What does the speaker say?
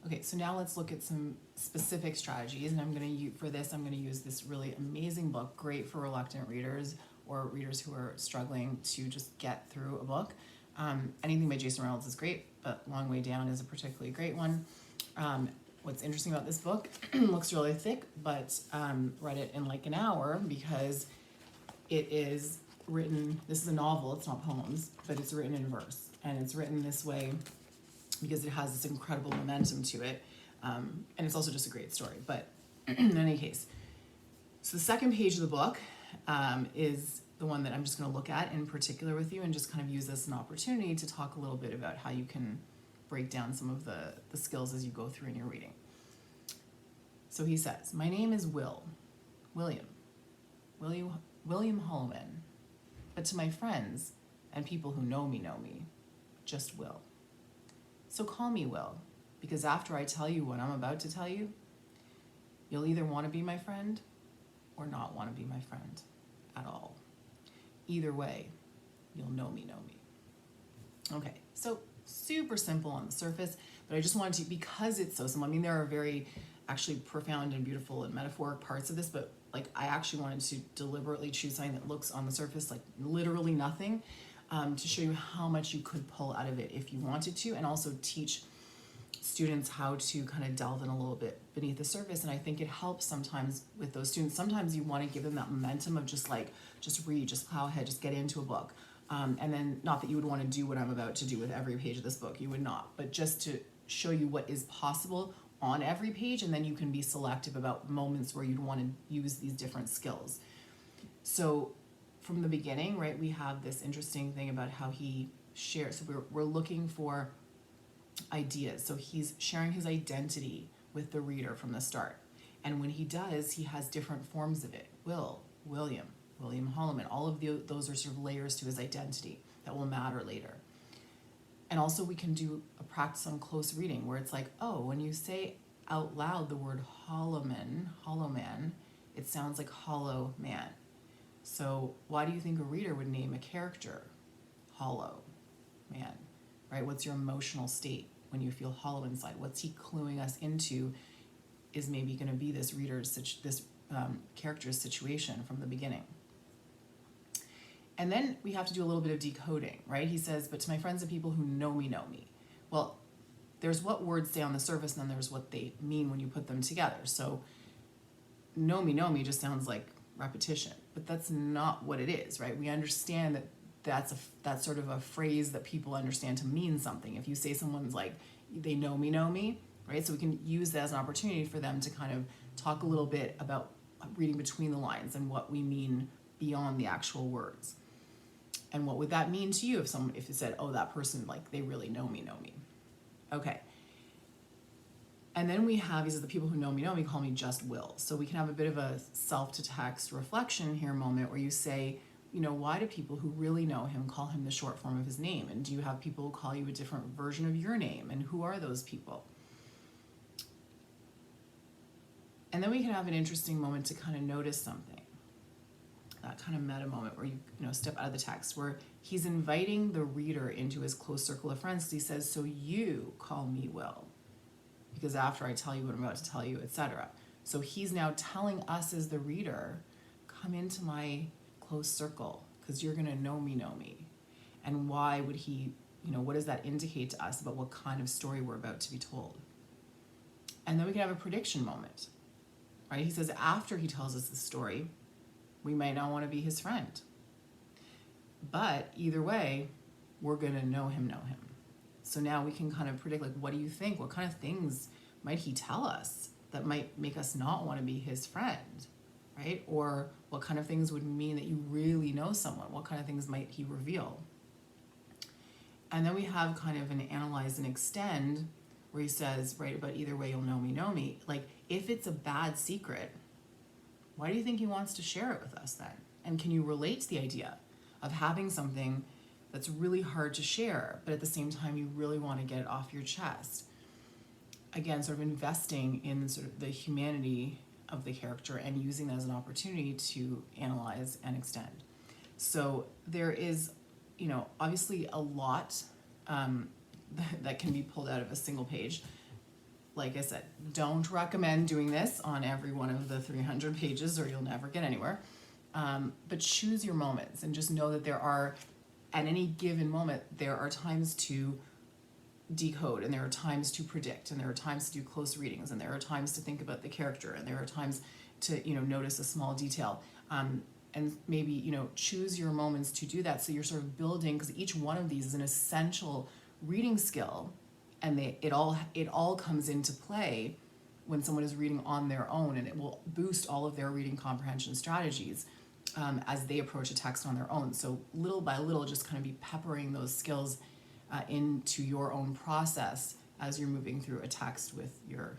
Okay, so now let's look at some specific strategies, and I'm going to use this really amazing book, great for reluctant readers or readers who are struggling to just get through a book. Anything by Jason Reynolds is great, but Long Way Down is a particularly great one. What's interesting about this book, looks really thick, but read it in like an hour because it is written, this is a novel, it's not poems, but it's written in verse. And it's written this way because it has this incredible momentum to it. And it's also just a great story. But in any case, so the second page of the book is the one that I'm just going to look at in particular with you and just kind of use this as an opportunity to talk a little bit about how you can break down some of the skills as you go through in your reading. So he says, my name is William Holloman, but to my friends and people who know me, just Will. So call me Will, because after I tell you what I'm about to tell you, you'll either want to be my friend or not want to be my friend at all. Either way, you'll know me. Okay, so super simple on the surface, but I just wanted to, because it's so simple, I mean, there are very actually profound and beautiful and metaphoric parts of this, but like I actually wanted to deliberately choose something that looks on the surface like literally nothing, to show you how much you could pull out of it if you wanted to, and also teach students how to kind of delve in a little bit beneath the surface. And I think it helps sometimes with those students. Sometimes you want to give them that momentum of just read, just plow ahead, just get into a book. And then not that you would want to do what I'm about to do with every page of this book, you would not, but just to show you what is possible on every page, and then you can be selective about moments where you'd want to use these different skills. So from the beginning, right, we have this interesting thing about how he shares. So we're looking for ideas. So he's sharing his identity with the reader from the start. And when he does, he has different forms of it. William Holloman, all of those are sort of layers to his identity that will matter later. And also we can do a practice on close reading where it's like, oh, when you say out loud the word hollow man, it sounds like hollow man. So why do you think a reader would name a character hollow man, right? What's your emotional state when you feel hollow inside? What's he cluing us into is maybe going to be this character's situation from the beginning. And then we have to do a little bit of decoding, right? He says, but to my friends and people who know me. Well, there's what words say on the surface, and then there's what they mean when you put them together. So know me just sounds like repetition, but that's not what it is, right? We understand that that's sort of a phrase that people understand to mean something. If you say someone's like, they know me, right? So we can use that as an opportunity for them to kind of talk a little bit about reading between the lines and what we mean beyond the actual words. And what would that mean to you if you said, oh, that person, like, they really know me. Okay. And then we have, he says, the people who know me call me just Will. So we can have a bit of a self-to-text reflection here moment where you say, you know, why do people who really know him call him the short form of his name? And do you have people who call you a different version of your name? And who are those people? And then we can have an interesting moment to kind of notice something. That kind of meta moment where you step out of the text, where he's inviting the reader into his close circle of friends. He says, so you call me Will, because after I tell you what I'm about to tell you, etc. So he's now telling us as the reader, come into my close circle, because you're going to know me. And why would he, what does that indicate to us about what kind of story we're about to be told? And then we can have a prediction moment, right? He says after he tells us the story, we might not want to be his friend. But either way, we're going to know him. So now we can kind of predict, like, what do you think? What kind of things might he tell us that might make us not want to be his friend, right? Or what kind of things would mean that you really know someone? What kind of things might he reveal? And then we have kind of an analyze and extend where he says, right, but either way, you'll know me. Like, if it's a bad secret, why do you think he wants to share it with us then? And can you relate to the idea of having something that's really hard to share, but at the same time, you really want to get it off your chest? Again, sort of investing in sort of the humanity of the character and using that as an opportunity to analyze and extend. So there is, obviously a lot that can be pulled out of a single page. like I said, don't recommend doing this on every one of the 300 pages or you'll never get anywhere. But choose your moments and just know that there are, at any given moment, there are times to decode, and there are times to predict, and there are times to do close readings, and there are times to think about the character, and there are times to, notice a small detail. And maybe, choose your moments to do that, so you're sort of building, because each one of these is an essential reading skill, and it all comes into play when someone is reading on their own, and it will boost all of their reading comprehension strategies as they approach a text on their own. So little by little, just kind of be peppering those skills into your own process as you're moving through a text with your